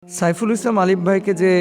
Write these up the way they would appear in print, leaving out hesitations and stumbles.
সাইফুল ইসলাম আলিফ ভাইকে যে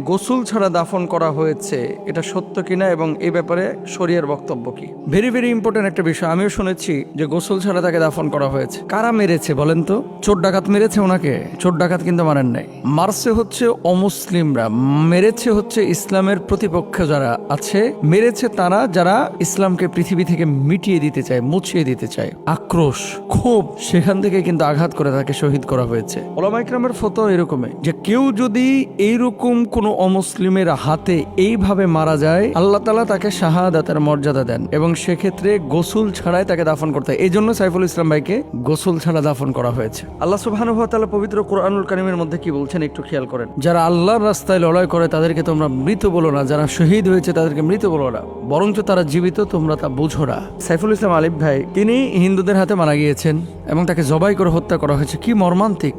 গোসল ছাড়া দাফন করা হয়েছে এটা সত্য কিনা এবং এই ব্যাপারে শরিয়ার বক্তব্য কি? ভেরি ভেরি ইম্পর্টেন্ট একটা বিষয়। আমিও শুনেছি যে গোসল ছাড়া তাকে দাফন করা হয়েছে। কারা মেরেছে বলেন তো? চোর ডাকাত মেরেছে ওনাকে? চোর ডাকাত কিন্তু মারেন নাই। মারছে হচ্ছে অমুসলিমরা, মেরেছে হচ্ছে ইসলামের প্রতিপক্ষ যারা আছে, মেরেছে তারা যারা ইসলামকে পৃথিবী থেকে মিটিয়ে দিতে চায়, মুছিয়ে দিতে চায়। আক্রোশ, ক্ষোভ, সেখান থেকে কিন্তু আঘাত করে তাকে শহীদ করা হয়েছে। ওলামা ইকরামের ফতোয়া এরকমই যে কেউ যদি এইরকম কোনো অমুসলিমের হাতে এইভাবে মারা যায়, আল্লাহ তাআলা তাকে শাহাদাতের মর্যাদা দেন এবং সেক্ষেত্রে গোসল ছাড়াই তাকে দাফন করতে হয়। এই জন্য সাইফুল ইসলাম ভাইকে গোসল ছাড়া দাফন করা হয়েছে। আল্লাহ সুবহানাহু ওয়া তাআলা পবিত্র কোরআনুল কারীমের মধ্যে কি বলছেন একটু খেয়াল করেন। যারা আল্লাহর রাস্তায় লড়াই করে তাদেরকে তোমরা মৃত বলো না, যারা শহীদ হয়েছে তাদেরকে মৃত বলো না, বরঞ্চ তারা জীবিত, তোমরা তা বুঝো না। সাইফুল ইসলাম আলিফ ভাই তিনি হিন্দুদের হাতে মারা গিয়েছেন এবং তাকে জবাই করে হত্যা করা হয়েছে। কি মর্মান্তিক,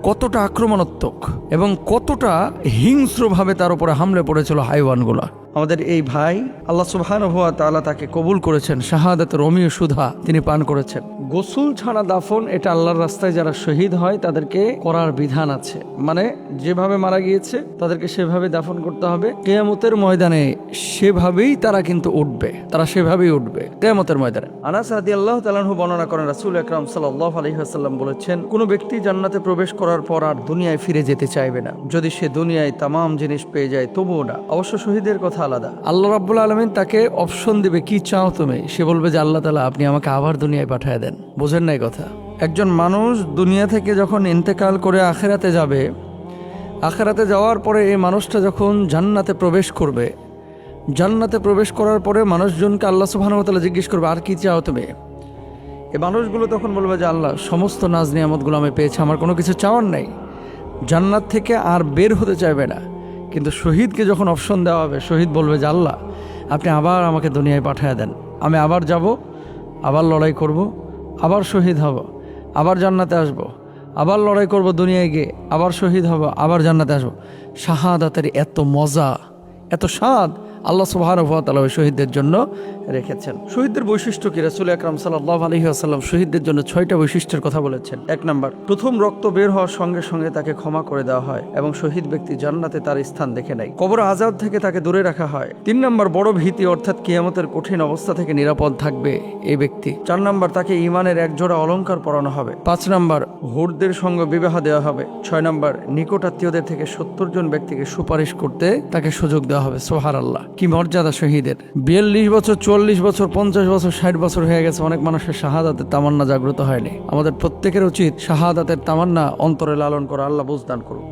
কতটা আক্রমণাত্মক এবং কতটা হিংস্রভাবে তার উপরে হামলে পড়েছিল হাইওয়ানগুলা। আমাদের এই ভাই আল্লাহ সুবহানাহু ওয়া তাআলা তাকে কবুল করেছেন, শাহাদাতের রমিয় সুধা তিনি পান করেছেন। গোসল ছাড়া দাফন এটা আল্লাহর রাস্তায় যারা শহীদ হয় তাদেরকে করার বিধান আছে, মানে যেভাবে মারা গিয়েছে তাদেরকে সেভাবে দাফন করতে হবে। কিয়ামতের ময়দানে সেভাবেই তারা কিন্তু উঠবে, তারা সেভাবেই উঠবে কিয়ামতের ময়দানে। আনাস রাদিয়াল্লাহু তাআলা আনহু বর্ণনা করেন রাসূল আকরাম সাল্লাল্লাহু আলাইহি ওয়াসাল্লাম বলেছেন, কোন ব্যক্তি জান্নাতে প্রবেশ করার পর আর দুনিয়ায় ফিরে যেতে চাইবে না, যদি সে দুনিয়ায় তামাম জিনিস পেয়ে যায় তবুও না। অবশ্য শহীদের কথা আলাদা। আল্লাহ রাব্বুল আলামিন তাকে অপশন দিবে, কি চাও তুমি? সে বলবে যে আল্লাহ তাআলা আপনি আমাকে আবার দুনিয়ায় পাঠিয়ে দেন। বোঝেন নাই কথা? একজন মানুষ দুনিয়া থেকে যখন ইন্তেকাল করে আখিরাতে যাবে, আখিরাতে যাওয়ার পরে এই মানুষটা যখন জান্নাতে প্রবেশ করবে, জান্নাতে প্রবেশ করার পরে মানুষজনকে আল্লাহ সুবহানাহু ওয়া তাআলা জিজ্ঞেস করবে আর কি চাও তুমি? এই মানুষগুলো তখন বলবে যে আল্লাহ সমস্ত নাজ নিয়ামতগুলো আমি পেয়েছি, আমার কোনো কিছু চাওয়ার নাই। জান্নাত থেকে আর বের হতে চাইবে না। কিন্তু শহীদকে যখন অপশন দেওয়া হবে, শহীদ বলবে যে আল্লাহ আপনি আবার আমাকে দুনিয়ায় পাঠিয়ে দেন, আমি আবার যাব, আবার লড়াই করব, আবার শহীদ হব, আবার জান্নাতে আসব, আবার লড়াই করব দুনিয়ায় গিয়ে, আবার শহীদ হব, আবার জান্নাতে আসব। শাহাদাতের এত মজা, এত স্বাদ আল্লাহ সুবহানাহু ওয়া তাআলা ওই শহীদদের জন্য রেখেছেন। শহীদদের বৈশিষ্ট্য কি? রাসূল আকরাম সাল্লাল্লাহু আলাইহি ওয়াসাল্লাম শহীদদের জন্য 6টা বৈশিষ্ট্যের কথা বলেছেন। 1 নাম্বার, প্রথম রক্ত বের হওয়ার সঙ্গে সঙ্গে তাকে ক্ষমা করে দেওয়া হয় এবং শহীদ ব্যক্তি জান্নাতে তার স্থান দেখে নেয়। কবর আযাব থেকে তাকে দূরে রাখা হয়। 3 নাম্বার, বড় ভীতি অর্থাৎ কিয়ামতের কঠিন অবস্থা থেকে নিরাপদ থাকবে এই ব্যক্তি। 4 নাম্বার, তাকে ঈমানের এক জোড়া অলংকার পরানো হবে। 5 নাম্বার, হুরদের সঙ্গে বিবাহ দেওয়া হবে। 6 নাম্বার, নিকট আত্মীয়দের থেকে 70 জন ব্যক্তিকে সুপারিশ করতে তাকে সুযোগ দেওয়া হবে। সুবহানাল্লাহ, কি মর্যাদা শহীদের! 42 বছর, 44 বছর, 50 বছর, 60 বছর হয়ে গেছে, অনেক মানুষের শাহাদাতের তামান্না জাগ্রত হয়নি। আমাদের প্রত্যেকের উচিত শাহাদাতের তামান্না অন্তরে লালন করা। আল্লাহ বুঝদান করুক।